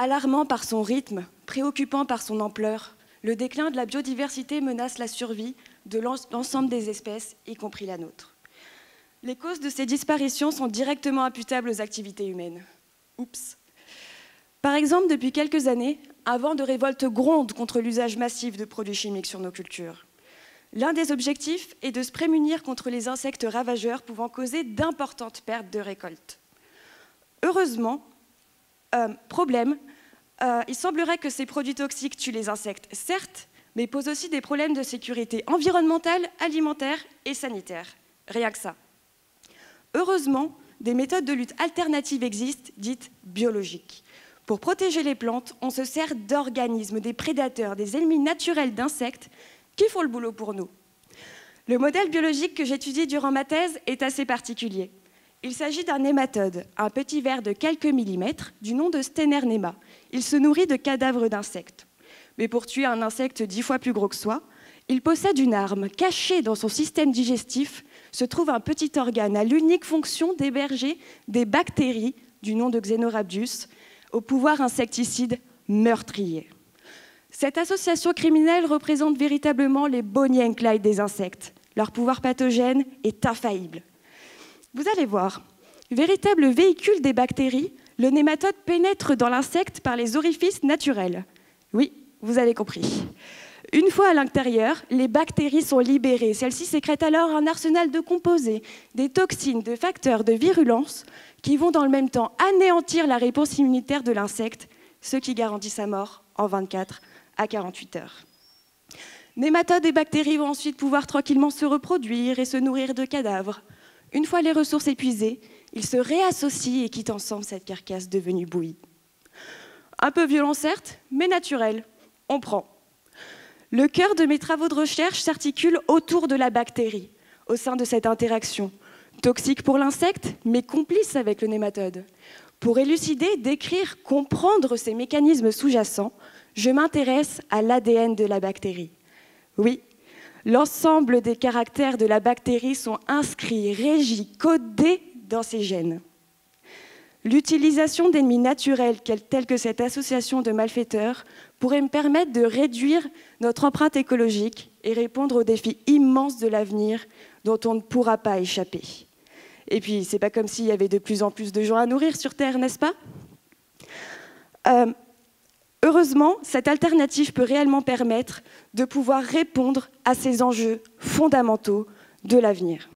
Alarmant par son rythme, préoccupant par son ampleur, le déclin de la biodiversité menace la survie de l'ensemble des espèces, y compris la nôtre. Les causes de ces disparitions sont directement imputables aux activités humaines. Oups. Par exemple, depuis quelques années, un vent de révolte gronde contre l'usage massif de produits chimiques sur nos cultures. L'un des objectifs est de se prémunir contre les insectes ravageurs pouvant causer d'importantes pertes de récoltes. Heureusement, il semblerait que ces produits toxiques tuent les insectes, certes, mais posent aussi des problèmes de sécurité environnementale, alimentaire et sanitaire. Rien que ça. Heureusement, des méthodes de lutte alternatives existent, dites biologiques. Pour protéger les plantes, on se sert d'organismes, des prédateurs, des ennemis naturels d'insectes qui font le boulot pour nous. Le modèle biologique que j'étudie durant ma thèse est assez particulier. Il s'agit d'un nématode, un petit ver de quelques millimètres, du nom de Steinernema. Il se nourrit de cadavres d'insectes. Mais pour tuer un insecte 10 fois plus gros que soi, il possède une arme. Cachée dans son système digestif se trouve un petit organe à l'unique fonction d'héberger des bactéries, du nom de Xenorhabdius, au pouvoir insecticide meurtrier. Cette association criminelle représente véritablement les Bonnie and Clyde des insectes. Leur pouvoir pathogène est infaillible. Vous allez voir, véritable véhicule des bactéries, le nématode pénètre dans l'insecte par les orifices naturels. Oui, vous avez compris. Une fois à l'intérieur, les bactéries sont libérées. Celles-ci sécrètent alors un arsenal de composés, des toxines, de facteurs de virulence qui vont dans le même temps anéantir la réponse immunitaire de l'insecte, ce qui garantit sa mort en 24 à 48 heures. Nématodes et bactéries vont ensuite pouvoir tranquillement se reproduire et se nourrir de cadavres. Une fois les ressources épuisées, ils se réassocient et quittent ensemble cette carcasse devenue bouillie. Un peu violent certes, mais naturel. On prend. Le cœur de mes travaux de recherche s'articule autour de la bactérie, au sein de cette interaction. Toxique pour l'insecte, mais complice avec le nématode. Pour élucider, décrire, comprendre ces mécanismes sous-jacents, je m'intéresse à l'ADN de la bactérie. Oui, l'ensemble des caractères de la bactérie sont inscrits, régis, codés dans ses gènes. L'utilisation d'ennemis naturels tels que cette association de malfaiteurs pourrait me permettre de réduire notre empreinte écologique et répondre aux défis immenses de l'avenir dont on ne pourra pas échapper. Et puis, c'est pas comme s'il y avait de plus en plus de gens à nourrir sur Terre, n'est-ce pas ? Heureusement, cette alternative peut réellement permettre de pouvoir répondre à ces enjeux fondamentaux de l'avenir.